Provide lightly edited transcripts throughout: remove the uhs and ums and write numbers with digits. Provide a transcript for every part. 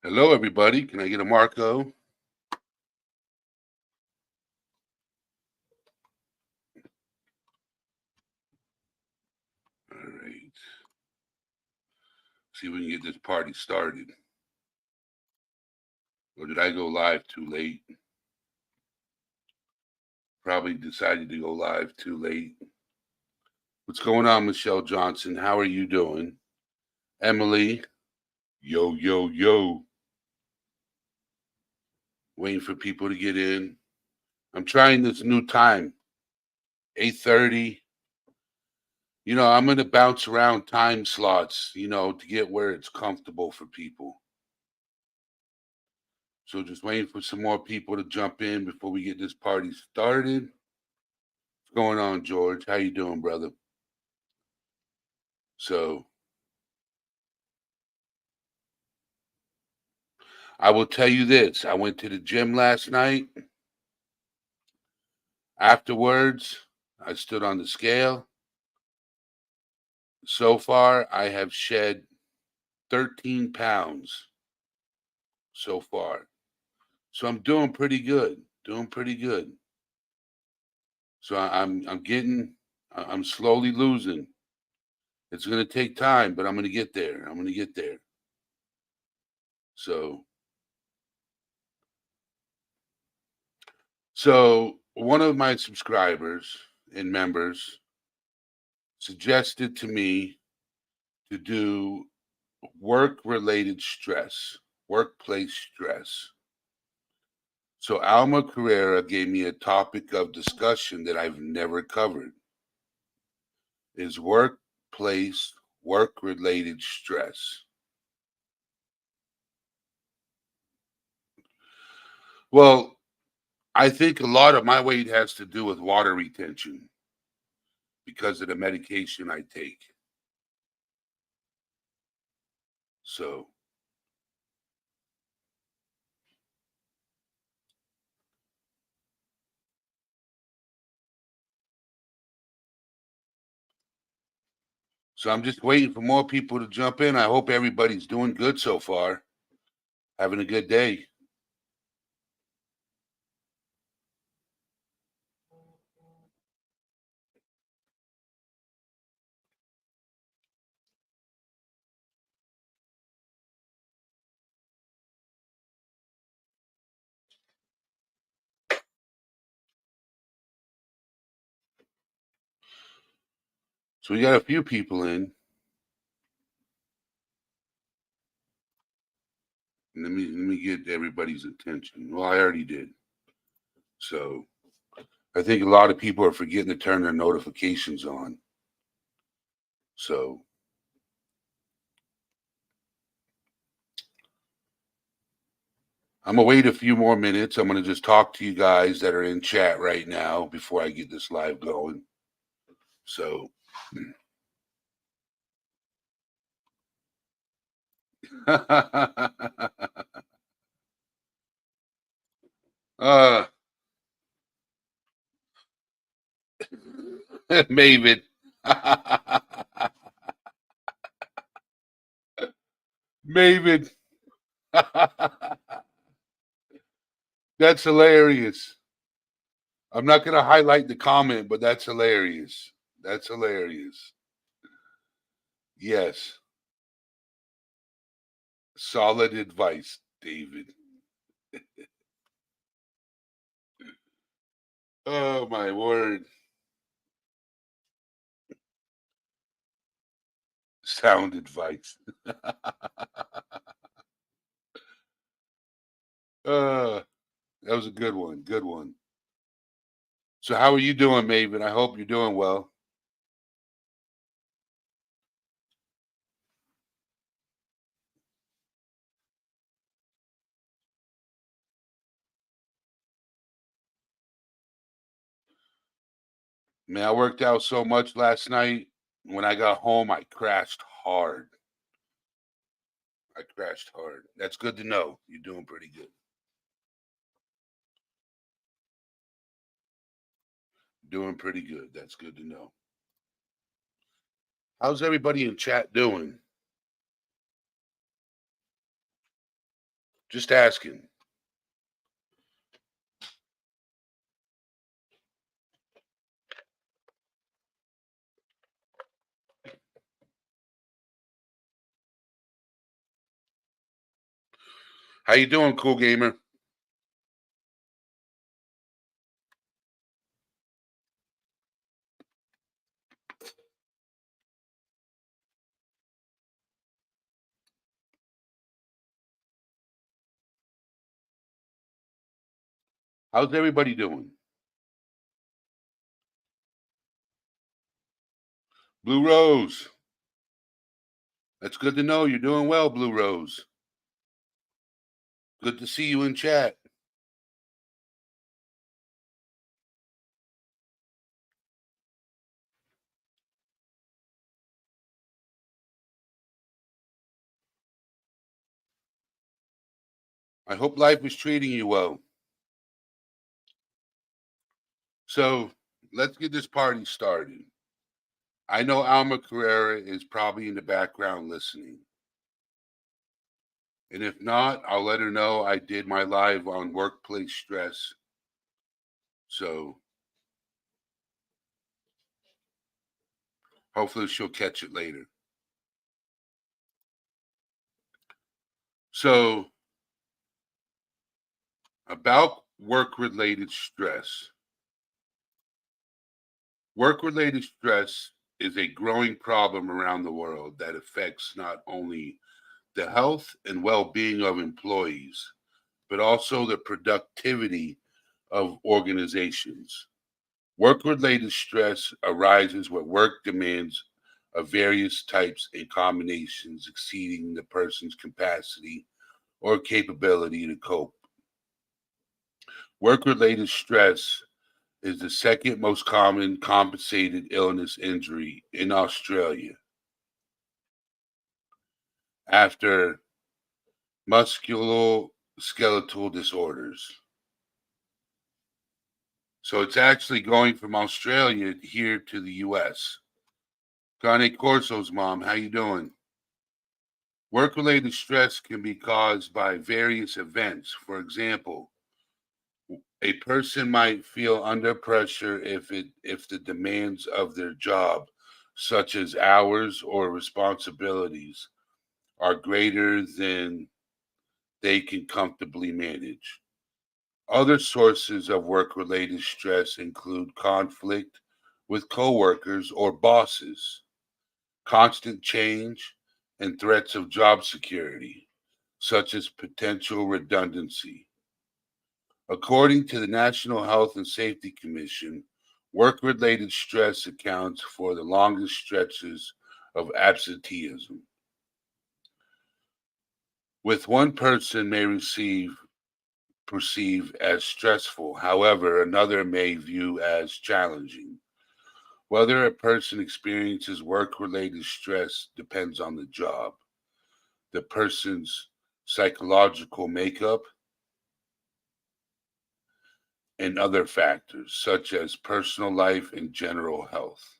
Hello, everybody. Can I get a Marco? All right. See if we can get this party started. Or did I go live too late? Probably decided to go live too late. What's going on, Michelle Johnson? How are you doing? Emily, yo, yo, yo. Waiting for people to get in. I'm trying this new time, 8:30. I'm going to bounce around time slots, to get where it's comfortable for people. So just waiting for some more people to jump in before we get this party started. What's going on, George? How you doing, brother? So I will tell you this. I went to the gym last night. Afterwards, I stood on the scale. So far, I have shed 13 pounds so far. So I'm doing pretty good. Doing pretty good. So I'm slowly losing. It's going to take time, but I'm going to get there. I'm going to get there. So one of my subscribers and members suggested to me to do work related stress, workplace stress. So Alma Carrera gave me a topic of discussion that I've never covered is workplace, work related stress. Well, I think a lot of my weight has to do with water retention because of the medication I take. So I'm just waiting for more people to jump in. I hope everybody's doing good so far. Having a good day. So we got a few people in. Let me get everybody's attention. Well, I already did. So I think a lot of people are forgetting to turn their notifications on. So I'm gonna wait a few more minutes. I'm gonna just talk to you guys that are in chat right now before I get this live going. So uh Maven. Maven. That's hilarious. I'm not gonna highlight the comment, but that's hilarious. That's hilarious. Yes. Solid advice, David. Oh my word. Sound advice. That was a good one. Good one. So how are you doing, Maven? I hope you're doing well. Man, I worked out so much last night. When I got home, I crashed hard. I crashed hard. That's good to know. You're doing pretty good. Doing pretty good. That's good to know. How's everybody in chat doing? Just asking. How you doing, cool gamer? How's everybody doing? Blue Rose. That's good to know you're doing well, Blue Rose. Good to see you in chat. I hope life is treating you well. So let's get this party started. I know Alma Carrera is probably in the background listening. And if not, I'll let her know I did my live on workplace stress. So hopefully she'll catch it later. So, about work related stress. Work related stress is a growing problem around the world that affects not only the health and well being of employees, but also the productivity of organizations. Work related stress arises when work demands of various types and combinations exceeding the person's capacity or capability to cope. Work related stress is the second most common compensated illness injury in Australia after musculoskeletal disorders. So it's actually going from Australia here to the US. Cane Corso's mom, how you doing? Work-related stress can be caused by various events. For example, a person might feel under pressure if the demands of their job, such as hours or responsibilities, are greater than they can comfortably manage. Other sources of work-related stress include conflict with coworkers or bosses, constant change, and threats of job security, such as potential redundancy. According to the National Health and Safety Commission, work related stress accounts for the longest stretches of absenteeism. With one person may perceive as stressful, however, another may view as challenging. Whether a person experiences work related stress depends on the job, the person's psychological makeup, and other factors such as personal life and general health.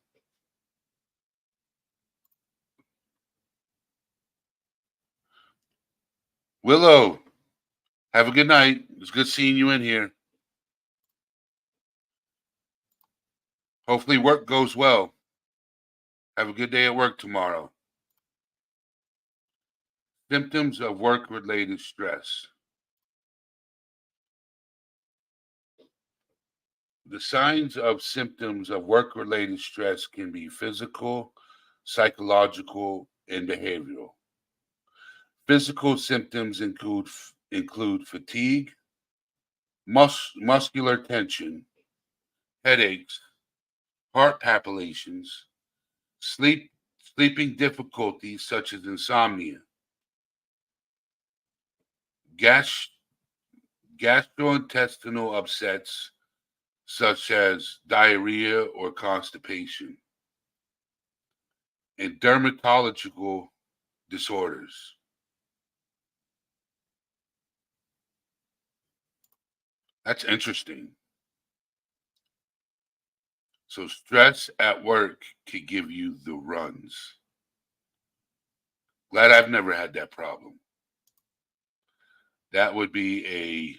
Willow, have a good night. It's good seeing you in here. Hopefully, work goes well. Have a good day at work tomorrow. Symptoms of work related stress. The signs of symptoms of work related stress can be physical, psychological, and behavioral. Physical symptoms include fatigue, muscular tension, headaches, heart palpitations, sleeping difficulties such as insomnia, gas, gastrointestinal upsets such as diarrhea or constipation, and dermatological disorders. That's interesting. So stress at work could give you the runs. Glad I've never had that problem. That would be a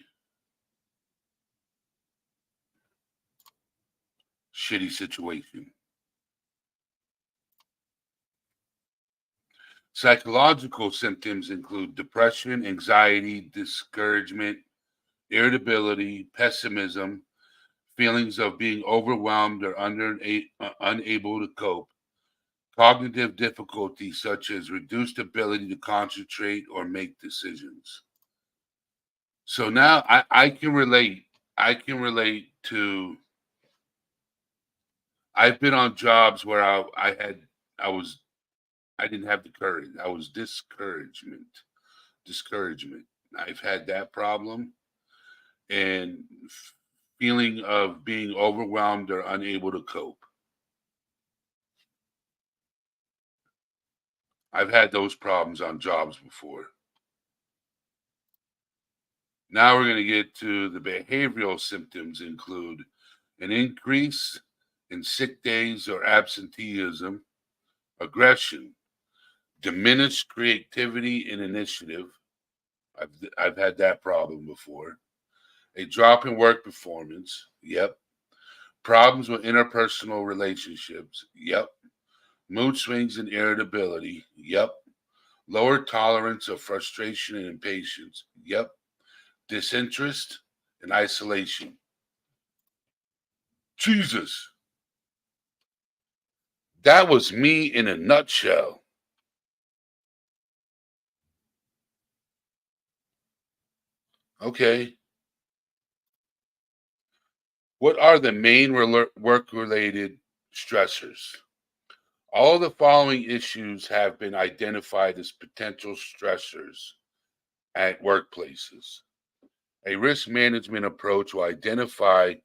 shitty situation. Psychological symptoms include depression, anxiety, discouragement, irritability, pessimism, feelings of being overwhelmed or unable to cope, cognitive difficulties such as reduced ability to concentrate or make decisions. So now I can relate. I can relate to. I've been on jobs where I was I didn't have the courage. I was discouragement. I've had that problem and feeling of being overwhelmed or unable to cope. I've had those problems on jobs before. Now we're going to get to the behavioral symptoms include an increase in sick days or absenteeism, aggression, diminished creativity and initiative. I've had that problem before. A drop in work performance. Yep. Problems with interpersonal relationships. Yep. Mood swings and irritability. Yep. Lower tolerance of frustration and impatience. Yep. Disinterest and isolation. Jesus, that was me in a nutshell. Okay. What are the main work related stressors? All the following issues have been identified as potential stressors at workplaces. A risk management approach will identify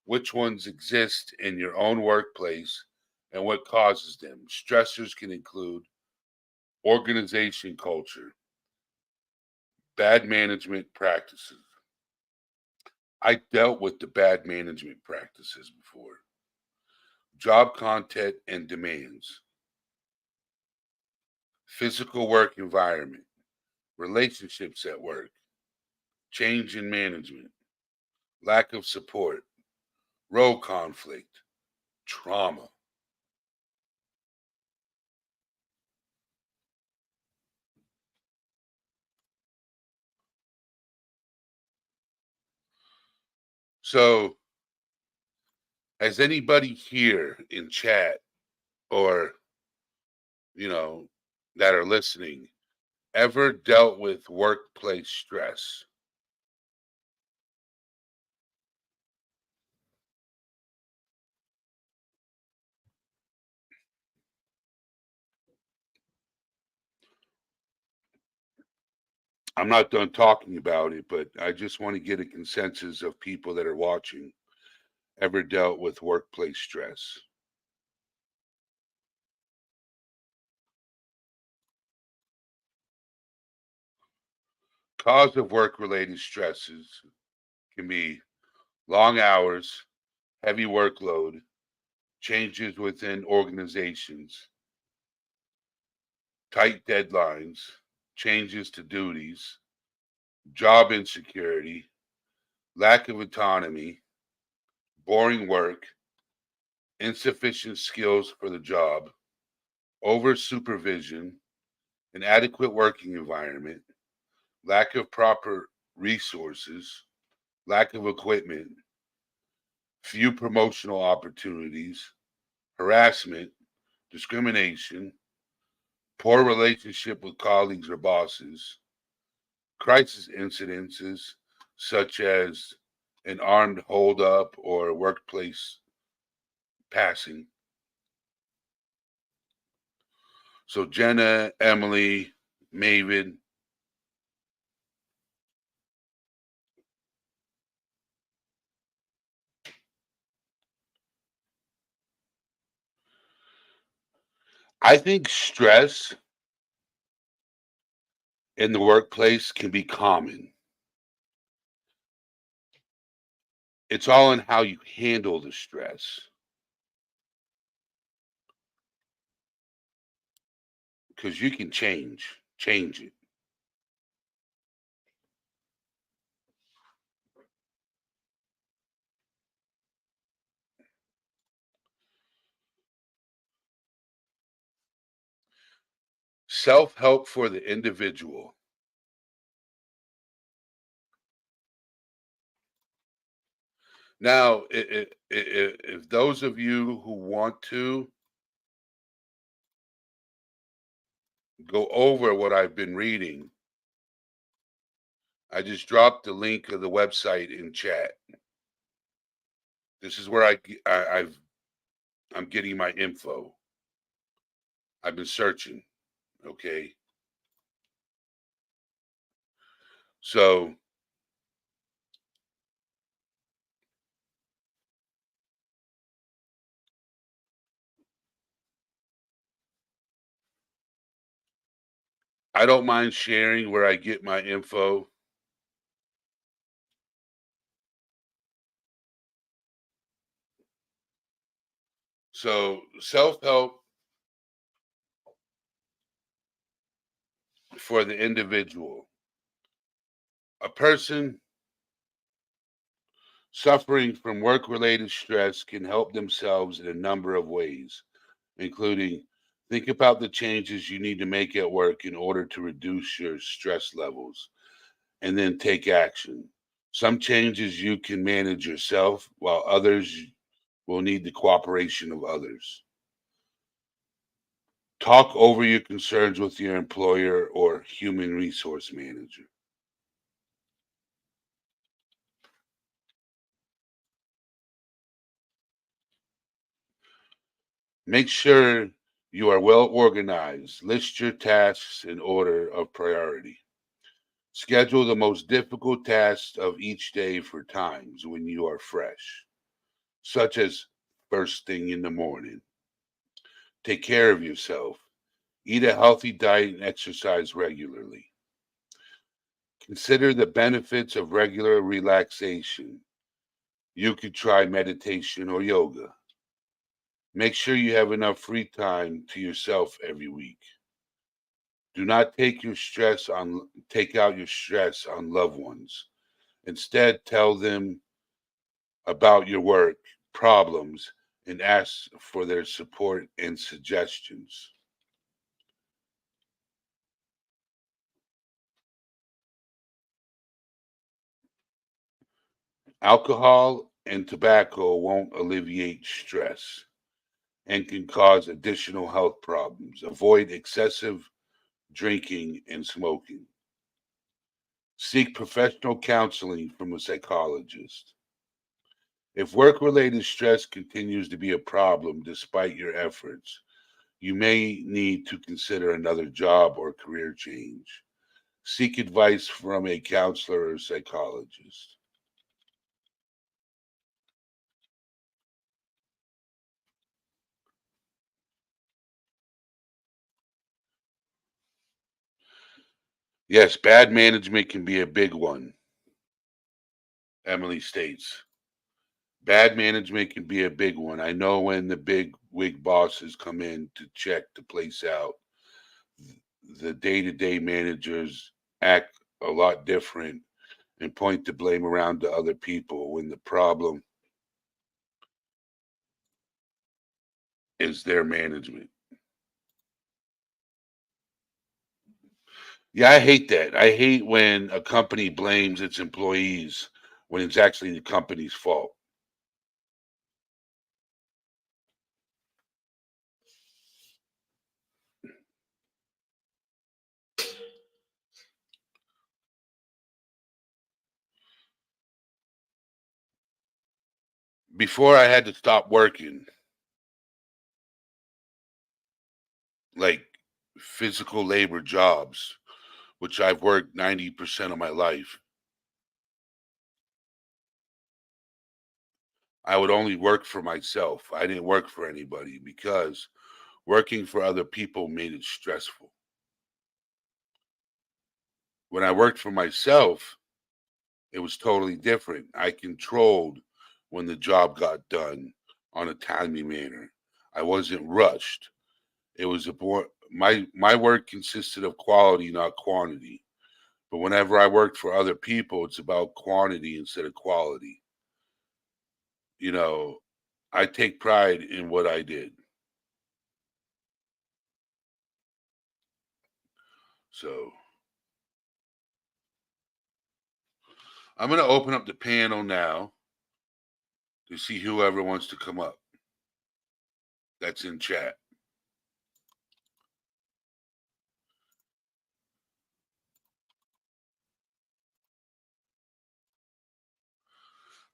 which ones exist in your own workplace and what causes them. Stressors can include organization culture, bad management practices. I dealt with the bad management practices before. Job content and demands, physical work environment, relationships at work, change in management, lack of support, role conflict, trauma. So, has anybody here in chat or, you know, that are listening ever dealt with workplace stress? I'm not done talking about it, but I just want to get a consensus of people that are watching ever dealt with workplace stress. Cause of work related stresses can be long hours, heavy workload, changes within organizations, tight deadlines, changes to duties, job insecurity, lack of autonomy, boring work, insufficient skills for the job, over supervision, inadequate working environment, lack of proper resources, lack of equipment, few promotional opportunities, harassment, discrimination, poor relationship with colleagues or bosses, crisis incidences such as an armed holdup or a workplace passing. So Jenna, Emily, Maven, I think stress in the workplace can be common. It's all in how you handle the stress because you can change it. Self-help for the individual. Now, if those of you who want to go over what I've been reading, I just dropped the link of the website in chat. This is where I'm getting my info. I've been searching, okay? So I don't mind sharing where I get my info. So self-help for the individual. A person suffering from work-related stress can help themselves in a number of ways, including think about the changes you need to make at work in order to reduce your stress levels and then take action. Some changes you can manage yourself, while others will need the cooperation of others. Talk over your concerns with your employer or human resource manager. Make sure you are well organized. List your tasks in order of priority. Schedule the most difficult tasks of each day for times when you are fresh, such as first thing in the morning. Take care of yourself. Eat a healthy diet and exercise regularly. Consider the benefits of regular relaxation. You could try meditation or yoga. Make sure you have enough free time to yourself every week. Do not take out your stress on loved ones. Instead, tell them about your work, problems, and ask for their support and suggestions. Alcohol and tobacco won't alleviate stress and can cause additional health problems. Avoid excessive drinking and smoking. Seek professional counseling from a psychologist. If work related stress continues to be a problem despite your efforts, you may need to consider another job or career change. Seek advice from a counselor or psychologist. Yes, bad management can be a big one, Emily states. Bad management can be a big one. I know when the big wig bosses come in to check the place out, the day to day managers act a lot different and point the blame around to other people when the problem is their management. Yeah, I hate that. I hate when a company blames its employees when it's actually the company's fault. Before I had to stop working, like physical labor jobs, which I've worked 90% of my life, I would only work for myself. I didn't work for anybody because working for other people made it stressful. When I worked for myself, it was totally different. I controlled when the job got done on a timely manner. I wasn't rushed. It was a my work consisted of quality, not quantity. But whenever I worked for other people, it's about quantity instead of quality. You know, I take pride in what I did. So I'm going to open up the panel now to see whoever wants to come up. That's in chat.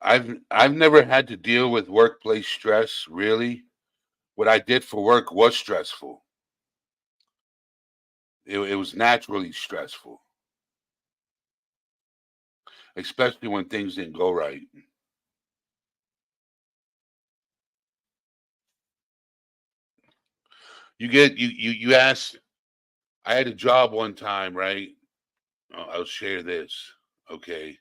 I've never had to deal with workplace stress, really. What I did for work was stressful. It was naturally stressful, especially when things didn't go right. You asked. I had a job one time, right? I'll share this. Okay,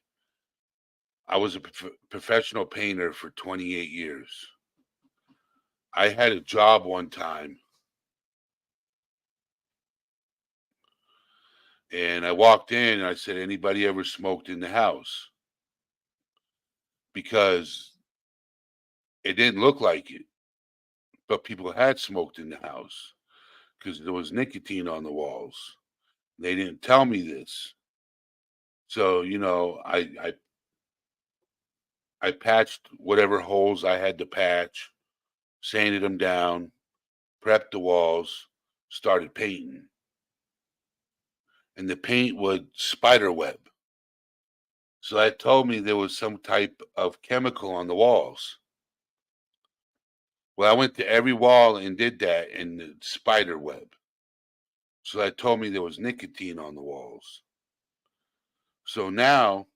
I was a professional painter for 28 years. I had a job one time, and I walked in and I said, "Anybody ever smoked in the house?" Because it didn't look like it, but people had smoked in the house because there was nicotine on the walls. They didn't tell me this. So, I patched whatever holes I had to patch, sanded them down, prepped the walls, started painting. And the paint would spider web. So that told me there was some type of chemical on the walls. Well, I went to every wall and did that in the spider web. So that told me there was nicotine on the walls. So now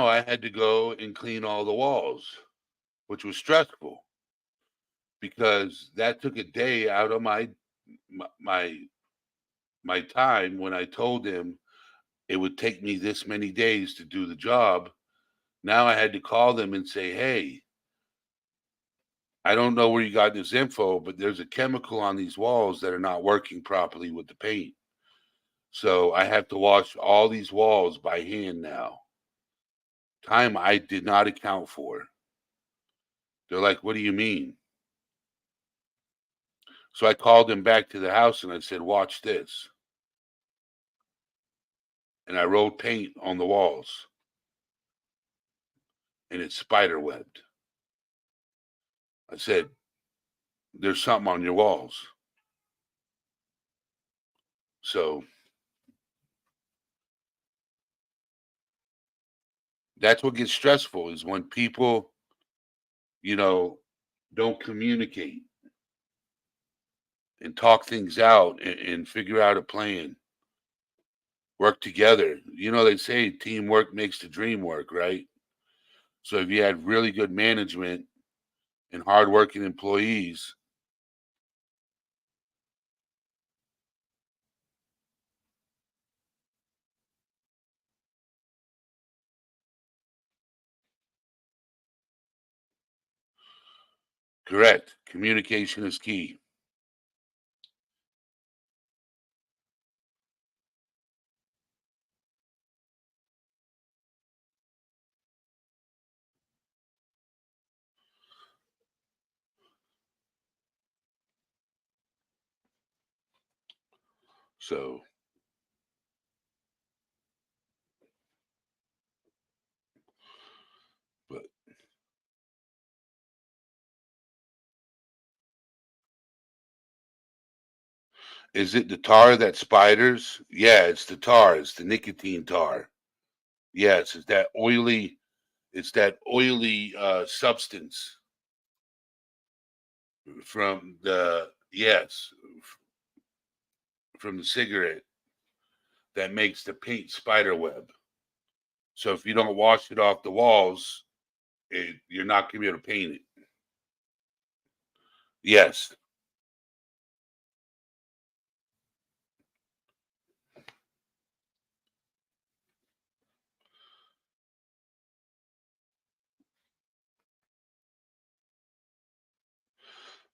I had to go and clean all the walls, which was stressful because that took a day out of my my time when I told him it would take me this many days to do the job. Now I had to call them and say, "Hey, I don't know where you got this info, but there's a chemical on these walls that are not working properly with the paint. So I have to wash all these walls by hand now." Time I did not account for. They're like, "What do you mean?" So I called them back to the house and I said, "Watch this." And I rolled paint on the walls and it's spider webbed. I said, "There's something on your walls." So that's what gets stressful is when people, you know, don't communicate and talk things out and figure out a plan, work together. They say teamwork makes the dream work, right? So if you had really good management and hardworking employees, correct. Communication is key. So, but is it the tar that spiders? Yeah, it's the tar. It's the nicotine tar. Yes, it's that oily substance from the yes, from the cigarette that makes the paint spider web. So if you don't wash it off the walls, you're not gonna be able to paint it. Yes.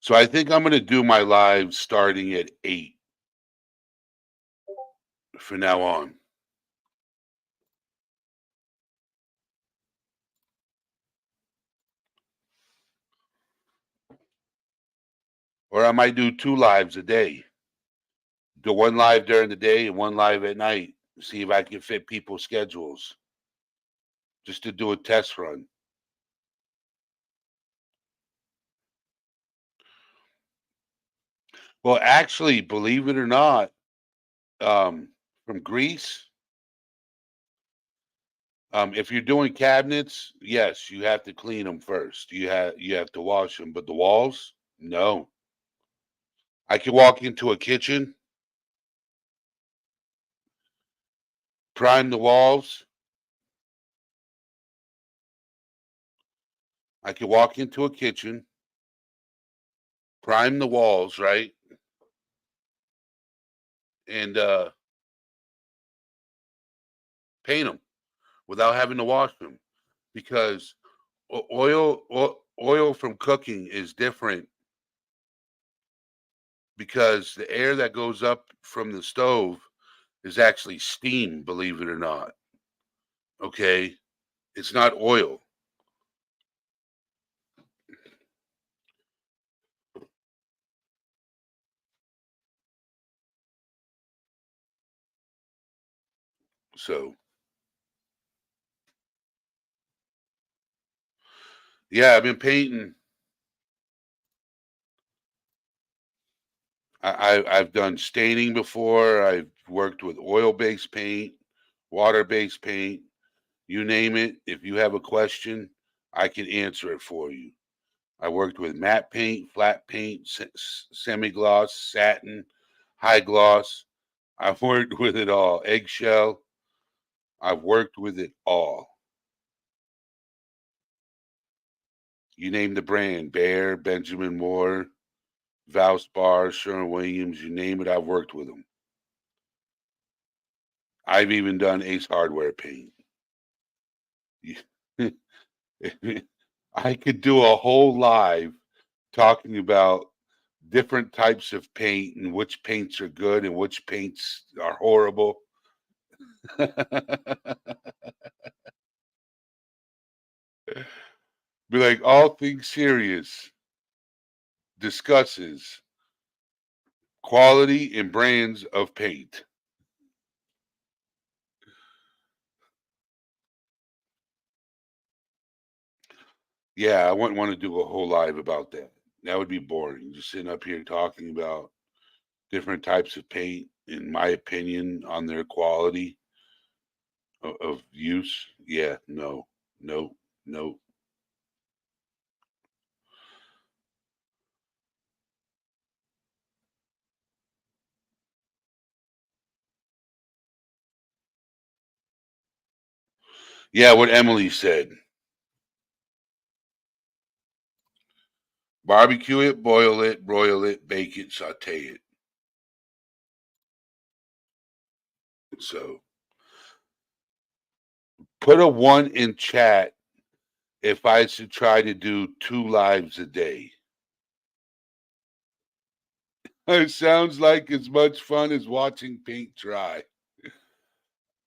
So I think I'm gonna do my live starting at 8. from now on. Or I might do 2 lives a day. Do one live during the day and one live at night. See if I can fit people's schedules. Just to do a test run. Well, actually, believe it or not, from Greece, if you're doing cabinets, yes, you have to clean them first. You have to wash them, but the walls, no. I can walk into a kitchen, prime the walls. I can walk into a kitchen, prime the walls, right? And paint them without having to wash them because oil from cooking is different because the air that goes up from the stove is actually steam, believe it or not. Okay, it's not oil. So yeah, I've been painting. I've done staining before. I've worked with oil-based paint, water-based paint, you name it. If you have a question, I can answer it for you. I worked with matte paint, flat paint, semi-gloss, satin, high gloss. I've worked with it all. Eggshell. I've worked with it all. You name the brand, Behr, Benjamin Moore, Valspar, Sherwin-Williams, you name it, I've worked with them. I've even done Ace Hardware paint. I could do a whole live talking about different types of paint and which paints are good and which paints are horrible. Be like, all things serious discusses quality and brands of paint. Yeah, I wouldn't want to do a whole live about that. That would be boring. Just sitting up here talking about different types of paint, in my opinion, on their quality of use. Yeah, no, no, no. Yeah, what Emily said. Barbecue it, boil it, broil it, bake it, saute it. So put a one in chat if I should try to do 2 lives a day. It sounds like as much fun as watching paint dry.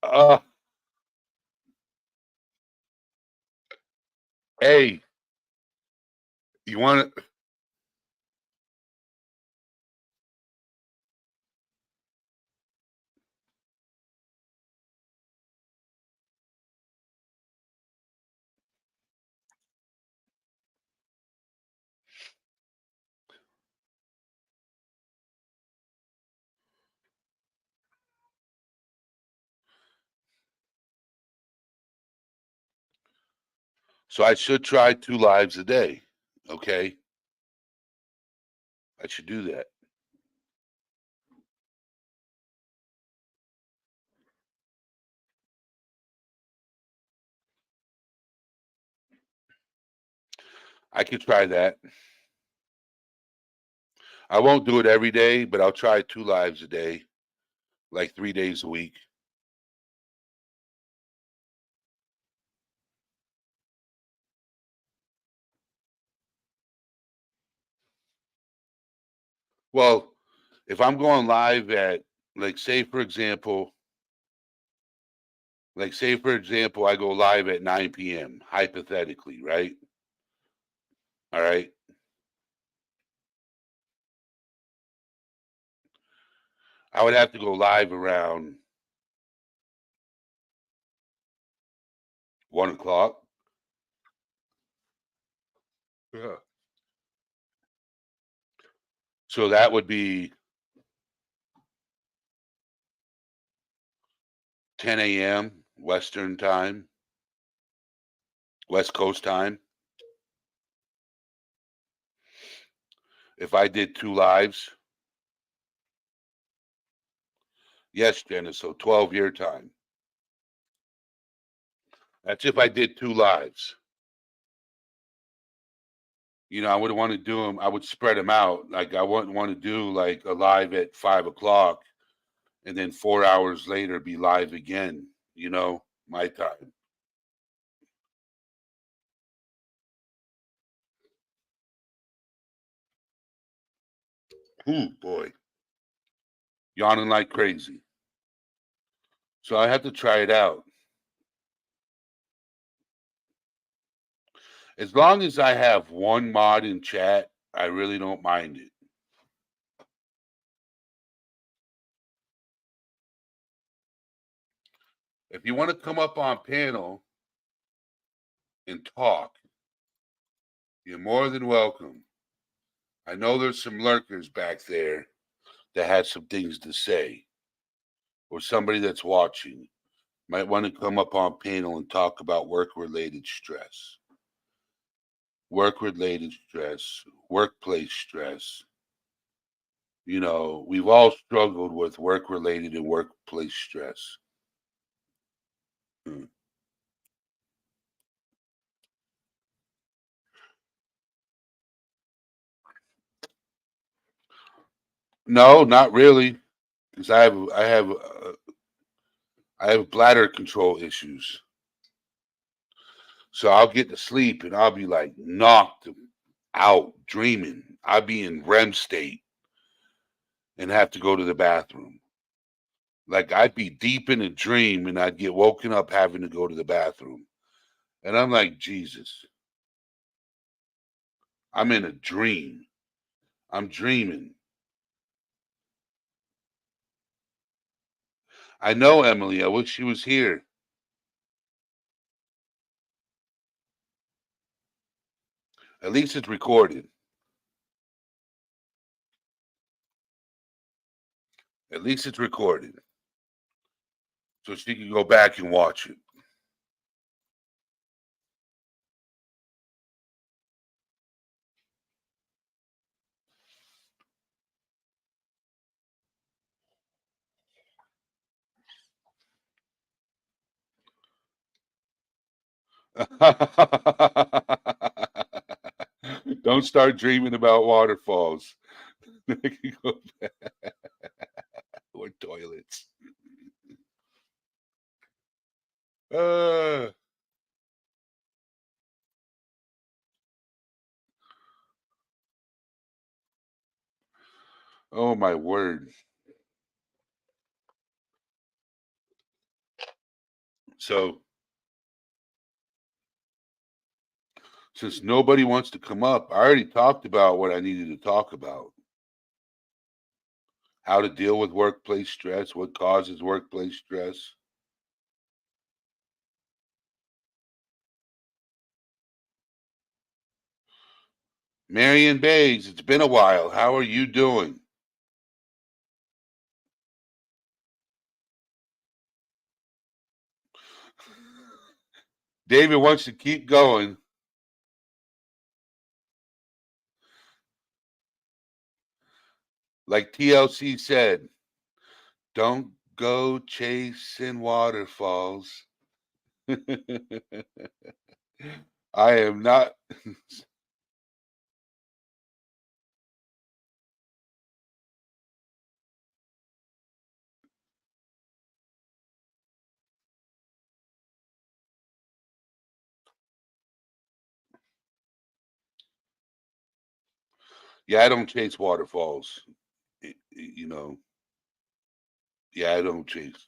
Uh, hey, you want to? So I should try 2 lives a day. Okay, I should do that. I could try that. I won't do it every day, but I'll try 2 lives a day, like 3 days a week. Well, if I'm going live at, like, say, for example, Like, say, for example, I go live at 9 p.m., hypothetically, right? All right. I would have to go live around 1 o'clock. Yeah. So that would be 10 a.m. Western time, West Coast time. If I did 2 lives, yes, Jenna. So 12 your time. That's if I did 2 lives. I wouldn't want to do them. I would spread them out. Like, I wouldn't want to do like a live at 5 o'clock and then 4 hours later be live again. My time. Ooh, boy, yawning like crazy. So I have to try it out. As long as I have one mod in chat, I really don't mind it. If you want to come up on panel and talk, you're more than welcome. I know there's some lurkers back there that had some things to say, or somebody that's watching might want to come up on panel and talk about work-related stress. Work-related stress, workplace stress. We've all struggled with work-related and workplace stress. Hmm. No, not really, because I have bladder control issues. So I'll get to sleep and I'll be like knocked out, dreaming. I'll be in REM state and have to go to the bathroom. Like, I'd be deep in a dream and I'd get woken up having to go to the bathroom. And I'm like, Jesus, I'm in a dream. I'm dreaming. I know, Emily. I wish she was here. At least it's recorded. At least it's recorded. So she can go back and watch it. Don't start dreaming about waterfalls. Or toilets. Uh, oh, my word. So, since nobody wants to come up, I already talked about what I needed to talk about. How to deal with workplace stress, what causes workplace stress. Marion Bays, it's been a while. How are you doing? David wants to keep going. Like TLC said, don't go chasing waterfalls. I am not. Yeah, I don't chase waterfalls. You know, yeah, I don't chase.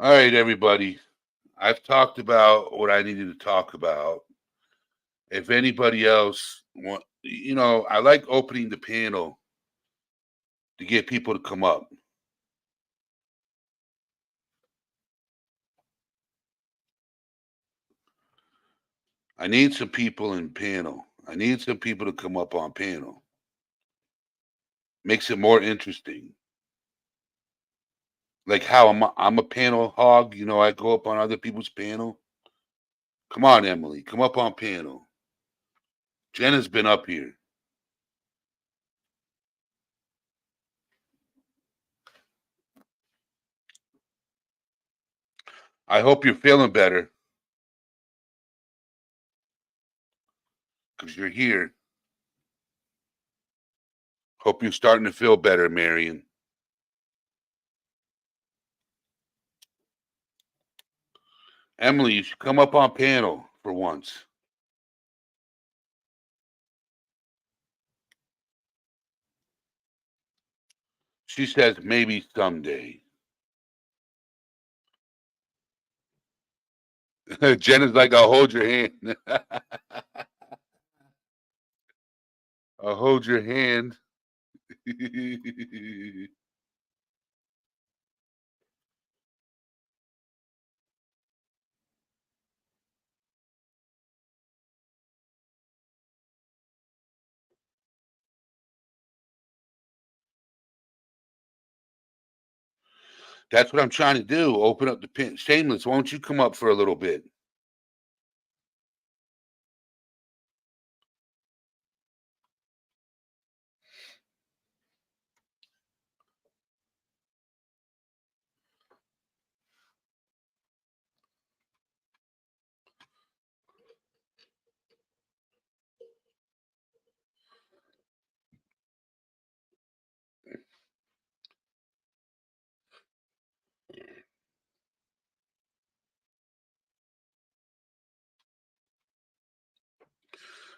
All right, everybody. I've talked about what I needed to talk about. If anybody else want, I like opening the panel to get people to come up. I need some people in panel. I need some people to come up on panel. Makes it more interesting. Like how I'm a panel hog. I go up on other people's panel. Come on, Emily. Come up on panel. Jenna's been up here. I hope you're feeling better because you're here. Hope you're starting to feel better, Marion. Emily, you should come up on panel for once. She says maybe someday. Jenna's like, I'll hold your hand. I'll hold your hand. That's what I'm trying to do. Open up the pin. Shameless, won't you come up for a little bit?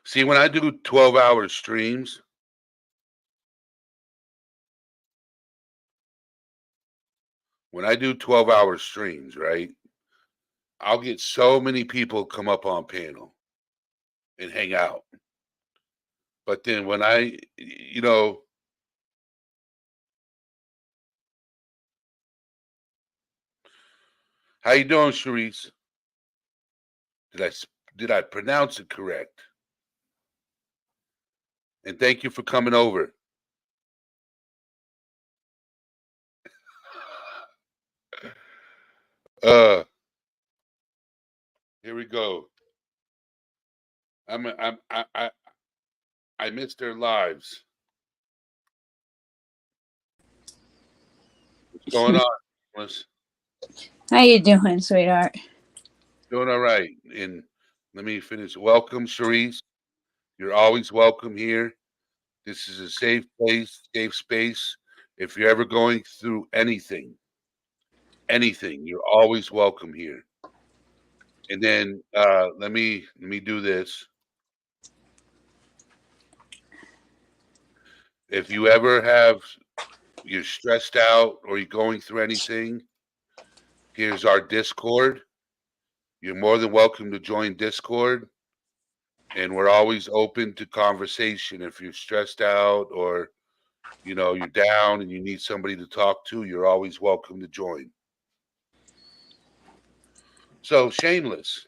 See, when I do 12-hour streams, right? I'll get so many people come up on panel and hang out. But then when how you doing, Sharice? Did I pronounce it correct? And thank you for coming over. Here we go. I missed their lives. What's going on? How you doing, sweetheart? Doing all right. And let me finish. Welcome, Sharice. You're always welcome here. This is a safe place, safe space. If you're ever going through anything, you're always welcome here. And then let me do this. If you ever you're stressed out or you're going through anything, here's our Discord. You're more than welcome to join Discord. And we're always open to conversation. If you're stressed out or you're down and you need somebody to talk to, you're always welcome to join. So, Shameless,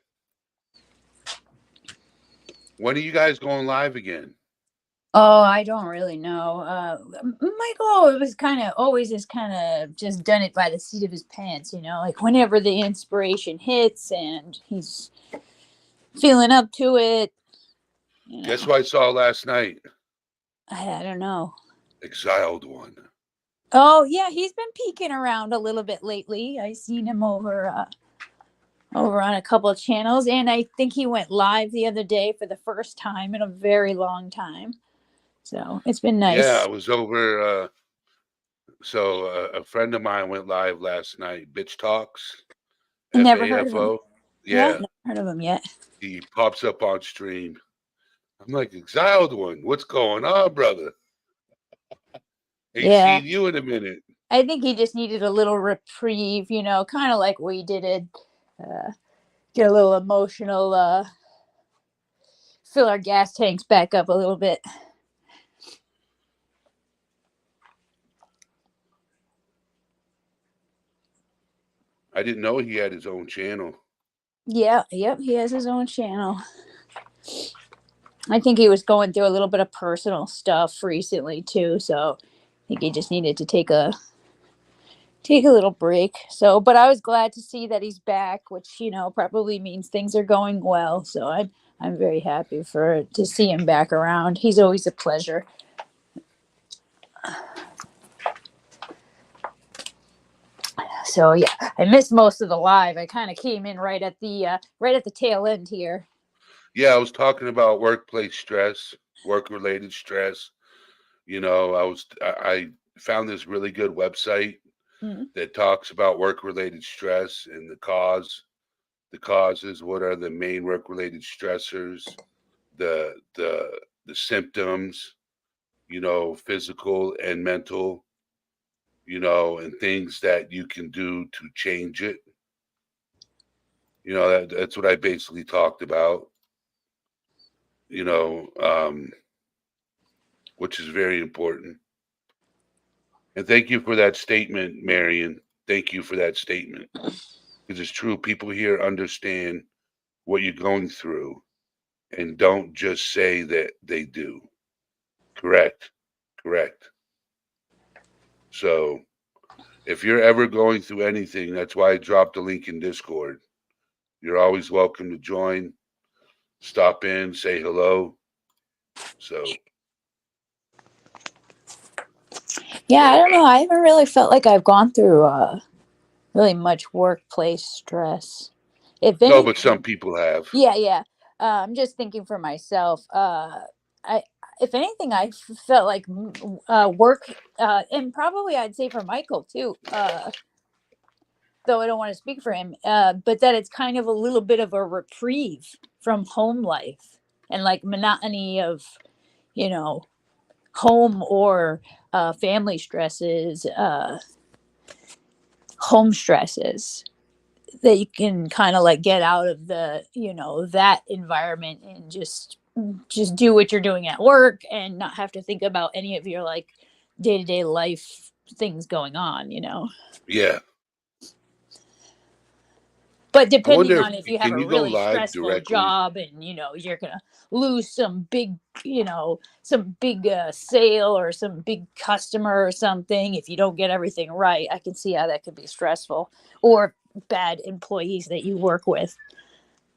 when are you guys going live again? Oh, I don't really know. Michael was always just done it by the seat of his pants, like whenever the inspiration hits and he's feeling up to it. Guess what I saw last night? I don't know. Exiled One. Oh yeah, he's been peeking around a little bit lately. I seen him over on a couple of channels, and I think he went live the other day for the first time in a very long time. So it's been nice. Yeah, I was over. So a friend of mine went live last night. Bitch Talks. Never heard of him. Yeah, never heard of him yet. He pops up on stream. I'm like, Exiled One, what's going on, brother? Ain't seen you in a minute. I think he just needed a little reprieve, you know, kind of like we did it. Get a little emotional, fill our gas tanks back up a little bit. I didn't know he had his own channel. Yeah, yep, he has his own channel. I think he was going through a little bit of personal stuff recently too, so I think he just needed to take a little break. So, but I was glad to see that he's back, which you know probably means things are going well. So I'm very happy to see him back around. He's always a pleasure. So yeah, I missed most of the live. I kind of came in right at the tail end here. Yeah, I was talking about workplace stress, work-related stress. You know, I found this really good website Mm. that talks about work-related stress and the causes, what are the main work-related stressors, the symptoms, you know, physical and mental, you know, and things that you can do to change it. You know, that's what I basically talked about, you know, which is very important. And thank you for that statement, Marion. Thank you for that statement. Because it's true, people here understand what you're going through and don't just say that they do. Correct. Correct. So if you're ever going through anything, that's why I dropped the link in Discord. You're always welcome to join, stop in, say hello. So Yeah, I don't know. I haven't really felt like I've gone through really much workplace stress. If no, but some anything, people have. yeah, yeah. I'm just thinking for myself. I, if anything, felt like work, and probably I'd say for Michael too. Though I don't want to speak for him, but that it's kind of a little bit of a reprieve from home life and like monotony of, you know, home or family stresses, home stresses that you can kind of like get out of the, you know, that environment and just do what you're doing at work and not have to think about any of your like day-to-day life things going on, you know. Yeah. But I wonder depending on if you have can a you go really live stressful directly? job and you know you're gonna lose some big, you know, some big sale or some big customer or something, if you don't get everything right, I can see how that could be stressful. Or bad employees that you work with,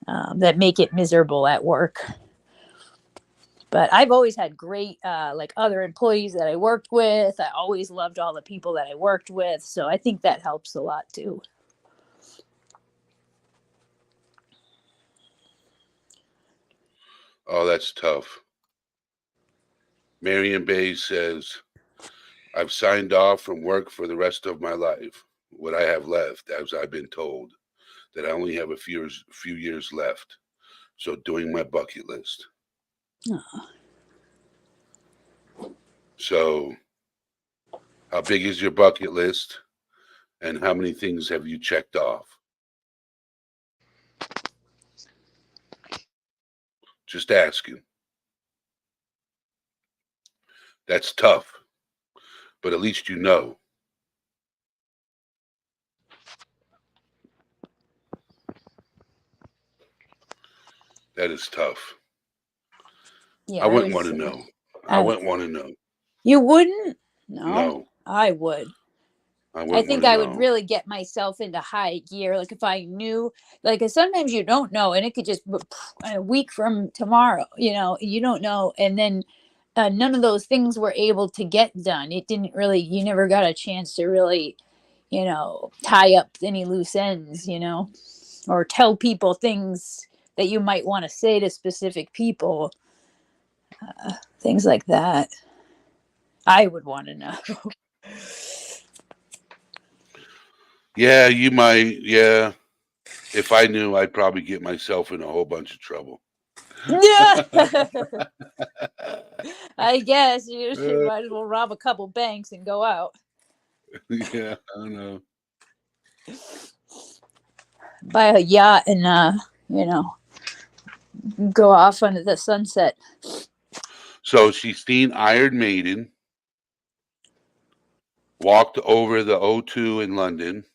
that make it miserable at work. But I've always had great like other employees that I worked with. I always loved all the people that I worked with, so I think that helps a lot too. Oh, that's tough. Marion Bay says, I've signed off from work for the rest of my life. What I have left, as I've been told, that I only have a few years left. So doing my bucket list. Oh. So how big is your bucket list? And how many things have you checked off? Just asking. That's tough, but at least you know. That is tough. Yeah, I that wouldn't want is. to know. I I, wouldn't want to know. you wouldn't? No, No, I would. I I wouldn't want think to I would know. really get myself into high gear. Like if I knew, like 'cause sometimes you don't know, and it could just a week from tomorrow. You know, you don't know, and then none of those things were able to get done. It didn't really. You never got a chance to really, you know, tie up any loose ends. You know, or tell people things that you might want to say to specific people. Things like that. I would want to know. Yeah, you might. Yeah. If I knew, I'd probably get myself in a whole bunch of trouble. Yeah. I guess you might as well rob a couple banks and go out. Yeah, I don't know. Buy a yacht and you know, go off under the sunset. So she's seen Iron Maiden, walked over the O2 in London,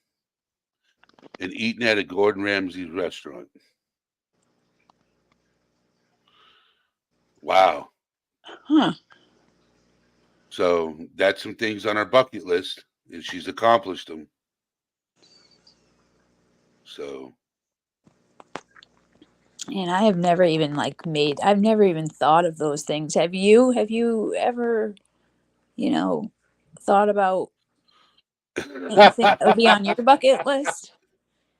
and eaten at a Gordon Ramsay's restaurant. Wow. Huh. So that's some things on her bucket list, and she's accomplished them. So, And I have never even I've never even thought of those things. Have you? Have you ever, you know, thought about anything that would be on your bucket list?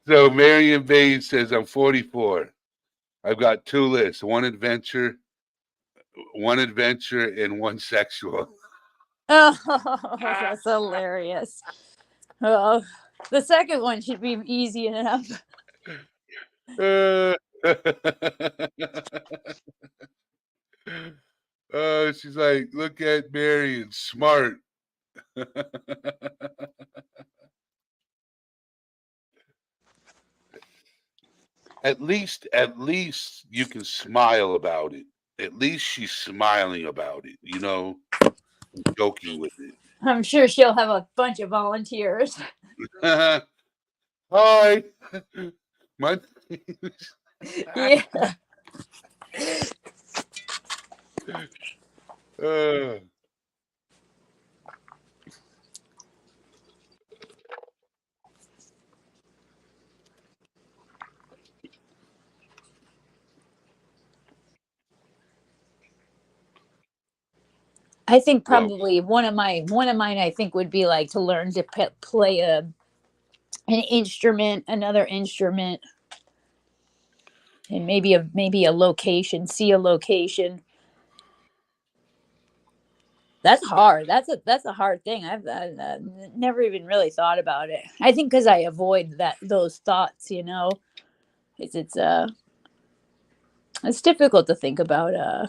so Marion Baines says, I'm 44. I've got two lists, one adventure, and one sexual. Oh, that's hilarious. Oh, the second one should be easy enough. She's like, look at Marion, smart. At least you can smile about it. At least she's smiling about it, joking with it. I'm sure she'll have a bunch of volunteers. Hi. My Yeah. uh, I think well, probably one of mine I think would be like to learn to play an instrument, another instrument, and maybe a location, see a location. That's hard. That's a hard thing. I've never even really thought about it. I think because I avoid those thoughts. It's difficult to think about.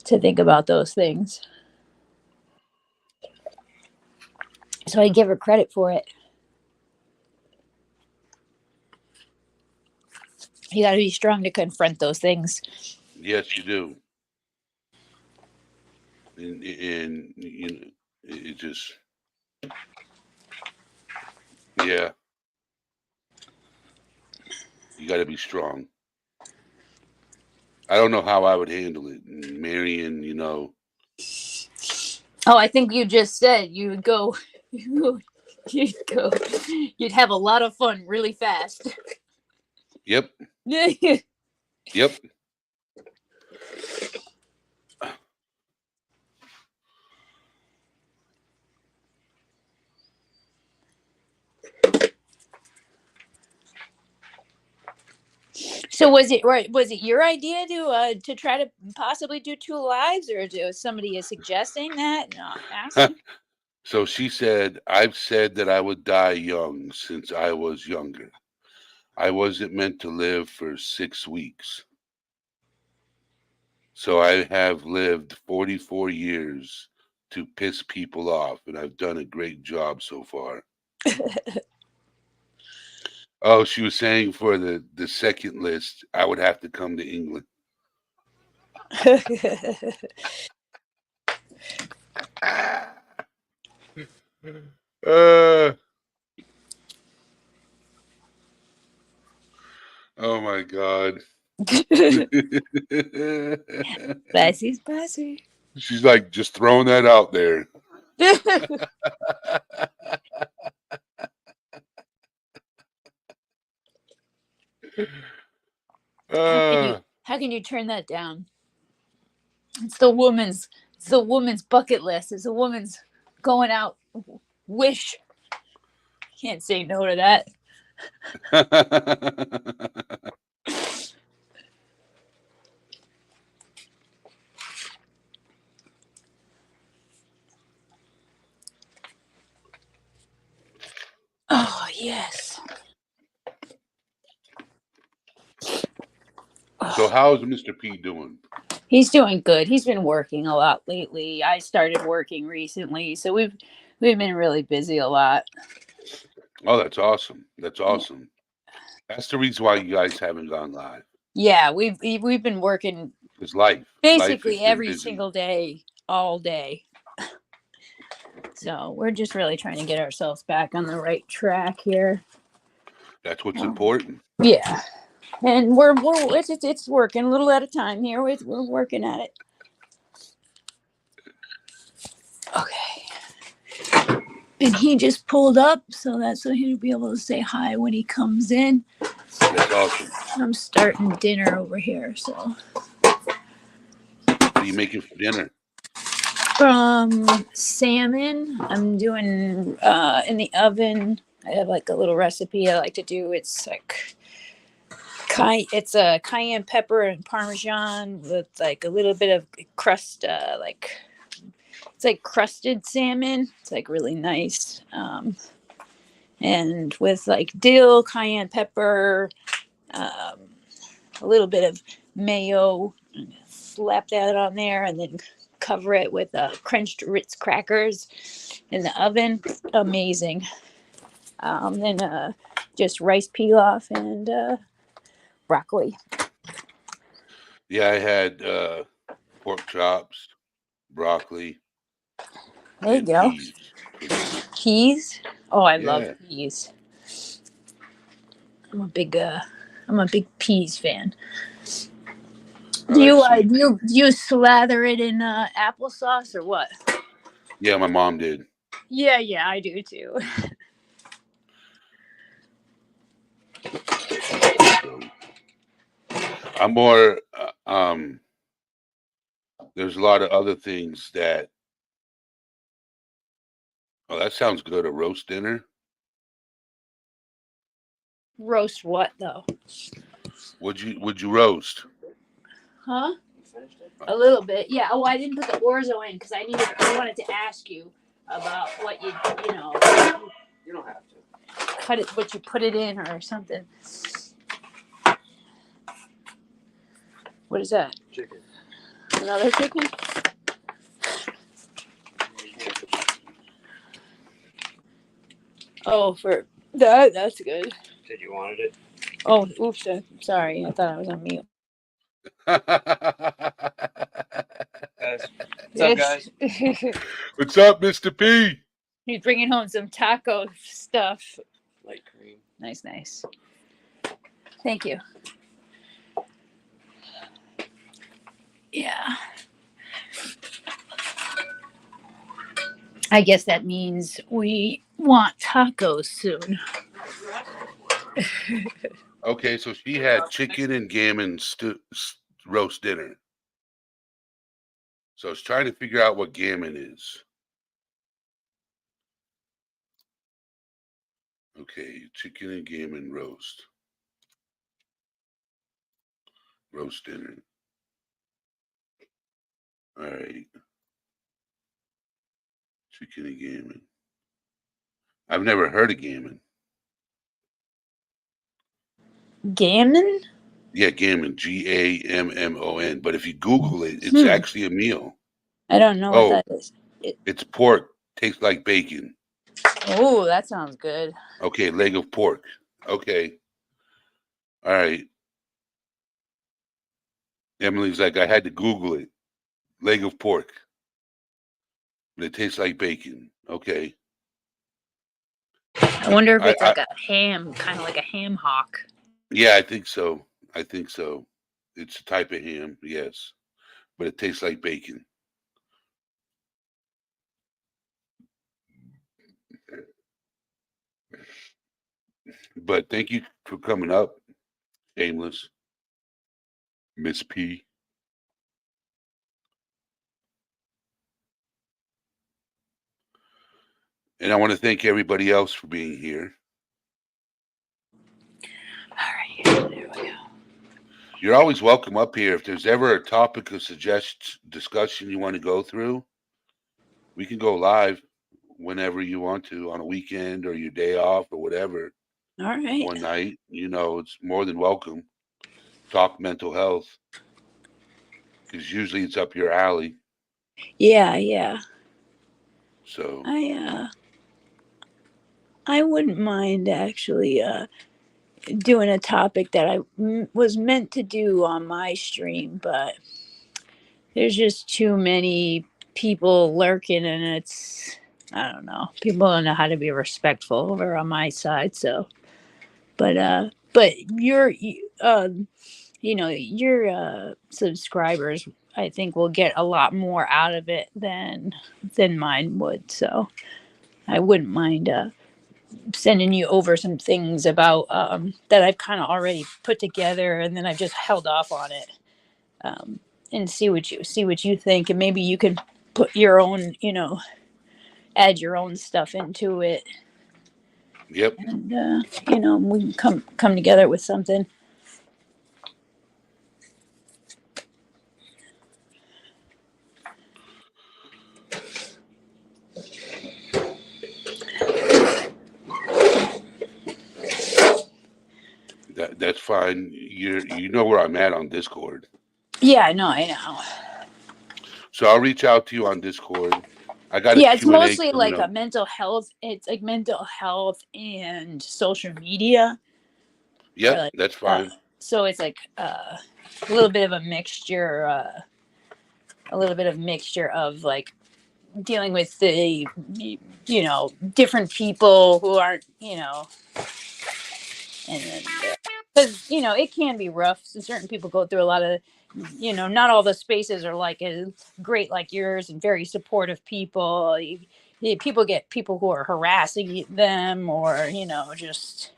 To think about those things. So I give her credit for it. You got to be strong to confront those things. yes, you do. And it just, yeah, you got to be strong. I don't know how I would handle it. Marion, Oh, I think you just said you would go. You'd go. You'd have a lot of fun really fast. Yep. Yeah. Yep. So was it right? Was it your idea to try to possibly do two lives, or was somebody suggesting that? No, asking. So she said, I've said that I would die young since I was younger. I wasn't meant to live for 6 weeks. So I have lived 44 years to piss people off, and I've done a great job so far. Oh, she was saying for the second list, I would have to come to England. Uh, oh my God. Spicy, spicy. She's like, just throwing that out there. Uh, How can you turn that down? It's the woman's bucket list. It's a woman's going out wish. Can't say no to that. Oh yes. So how's Mr. P doing? He's doing good. He's been working a lot lately. I started working recently, so we've been really busy a lot. Oh, that's awesome. That's awesome. That's the reason why you guys haven't gone live. Yeah, we've been working It's life. Life has basically been every busy. single day, all day. So we're just really trying to get ourselves back on the right track here. That's what's important. Yeah, and we're it's working a little at a time here. We're working at it. Okay. And he just pulled up, so he'll be able to say hi when he comes in. That's awesome. I'm starting dinner over here, so. What are you making for dinner? Salmon. I'm doing in the oven. I have like a little recipe I like to do. It's like it's a cayenne pepper and parmesan with like a little bit of crust, it's like crusted salmon. It's like really nice. And with like dill, cayenne pepper, a little bit of mayo, slap that on there, and then cover it with crunched Ritz crackers in the oven. Amazing. Then just rice pilaf and broccoli. Yeah, I had pork chops, broccoli. There you go. Peas. Peas. Oh, I love Yeah. peas. I'm a big peas fan. I Do you like sweet do you slather it in applesauce or what? Yeah, my mom did. Yeah, I do too. So, I'm more there's a lot of other things that oh, that sounds good. A roast dinner. Roast what though? Would you roast? Huh? A little bit, yeah. Oh, I didn't put the orzo in because I wanted to ask you about what you know. You don't have to. Cut it, what you put it in or something. What is that? Chicken. Another chicken? Oh, for that's good. Said you wanted it. Oh, oops, sorry. I thought I was on mute. What's up, guys? What's up, Mr. P? He's bringing home some taco stuff. Light cream. Nice. Thank you. Yeah. I guess that means we want tacos soon. Okay, so she had chicken and gammon roast dinner. So I was trying to figure out what gammon is. Okay, chicken and gammon roast dinner. All right, chicken and gammon. I've never heard of gammon. Gammon? Yeah, gammon. Gammon. But if you Google it, it's actually a meal. I don't know what that is. It's pork. Tastes like bacon. Oh, that sounds good. Okay, leg of pork. Okay. All right. Emily's like, I had to Google it. Leg of pork. But it tastes like bacon. Okay. I wonder if it's like a ham, kind of like a ham hock. Yeah, I think so. It's a type of ham, yes. But it tastes like bacon. But thank you for coming up, Shameless. Miss P. And I want to thank everybody else for being here. All right, there we go. You're always welcome up here. If there's ever a topic of discussion you want to go through, we can go live whenever you want to on a weekend or your day off or whatever. All right. One night, it's more than welcome. Talk mental health. because usually it's up your alley. Yeah. So I wouldn't mind actually doing a topic that I was meant to do on my stream, but there's just too many people lurking, and it's, I don't know. People don't know how to be respectful over on my side. So, but your subscribers, I think, will get a lot more out of it than mine would. So I wouldn't mind sending you over some things about that I've kind of already put together, and then I've just held off on it, and see what you think, and maybe you can put your own, add your own stuff into it, yep. and we can come together with something. That's fine. You know where I'm at on Discord. Yeah, I know. So I'll reach out to you on Discord. I got a Yeah, it's Q&A mostly coming like up. a mental health. It's like mental health and social media. Yep, Like, that's fine. so it's like a little bit of a mixture, of like dealing with the, different people who aren't, and because it can be rough. So certain people go through a lot of, not all the spaces are like as great like yours and very supportive people. People get people who are harassing them, or just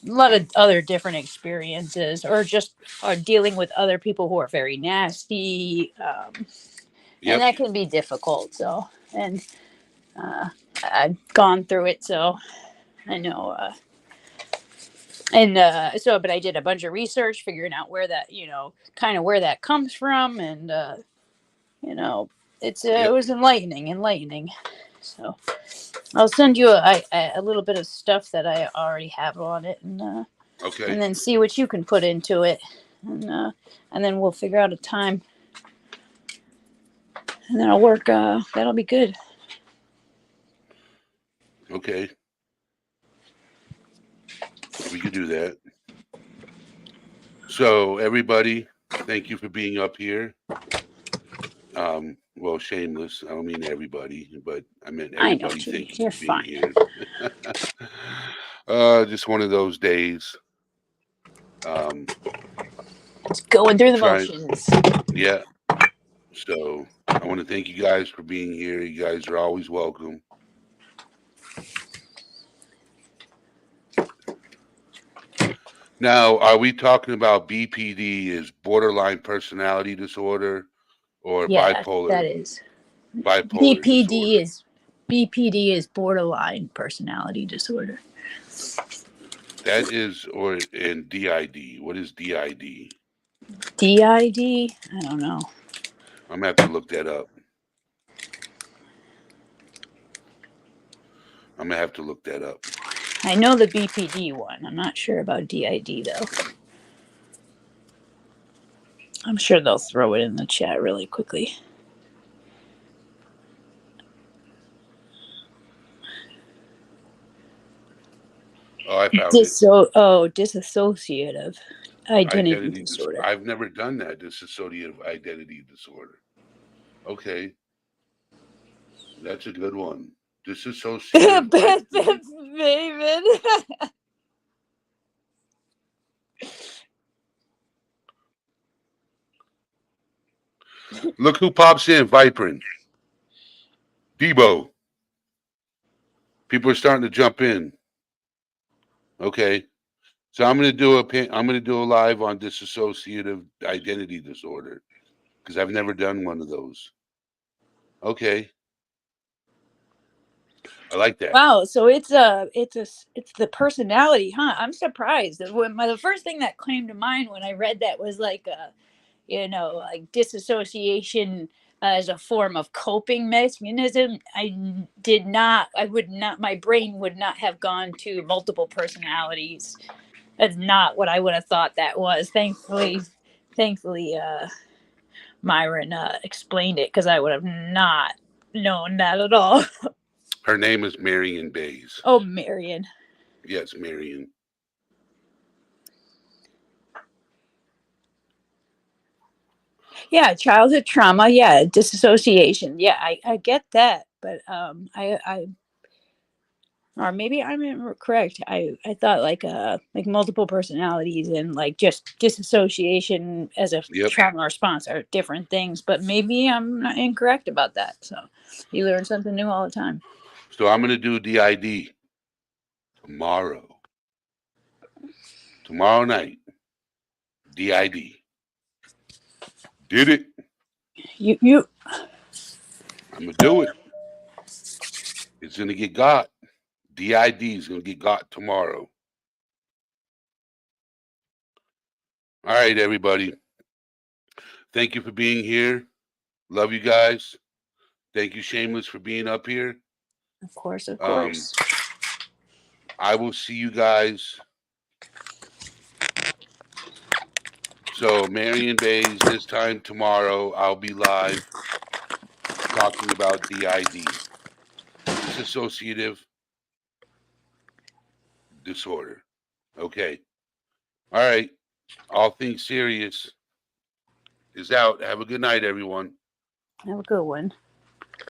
a lot of other different experiences, or just are dealing with other people who are very nasty, and Yep. that can be difficult. So, and I've gone through it, so I know. But I did a bunch of research, figuring out where that, kind of where that comes from, and you know, it Yep. was enlightening. So I'll send you a little bit of stuff that I already have on it, and Okay. then see what you can put into it, and then we'll figure out a time, and that'll work. That'll be good. Okay. We could do that. So everybody, thank you for being up here. Well, shameless. I don't mean everybody, but I meant I know, everybody. Judy. Thank you You're for being fine. here. Just one of those days. Just going through the Trying. motions. Yeah. So I want to thank you guys for being here. You guys are always welcome. Now, are we talking about BPD is borderline personality disorder or Yeah, bipolar? that is. Bipolar disorder. BPD is borderline personality disorder. That is, or in DID. What is DID? DID? I don't know. I'm gonna have to look that up. I know the BPD one. I'm not sure about DID though. I'm sure they'll throw it in the chat really quickly. Oh, I found it. Dissociative identity disorder. I've never done that. Dissociative identity disorder. Okay, that's a good one. Dissociative. David. Look who pops in, Viprin. Debo. People are starting to jump in. Okay. So I'm gonna do a live on dissociative identity disorder because I've never done one of those. Okay. I like that. Wow, so it's the personality, huh? I'm surprised. The first thing that came to mind when I read that was like like disassociation as a form of coping mechanism. My brain would not have gone to multiple personalities. That's not what I would have thought that was. Thankfully, Myron explained it, because I would have not known that at all. Her name is Marion Bays. Oh, Marion. Yes, Marion. Yeah, childhood trauma. Yeah, disassociation. Yeah, I get that, but I or maybe I'm incorrect. I thought like multiple personalities and like just disassociation as a Yep. trauma response are different things, but maybe I'm not incorrect about that. So you learn something new all the time. So I'm gonna do DID tomorrow. Tomorrow night. DID. Did it. You I'm gonna do it. It's gonna get got. DID is gonna get got tomorrow. All right, everybody. Thank you for being here. Love you guys. Thank you, Shameless, for being up here. of course. I will see you guys. So Marion Bays, this time tomorrow, I'll be live talking about DID, dissociative disorder. Okay. All right. All Things Serious is out. Have a good night, everyone. Have a good one.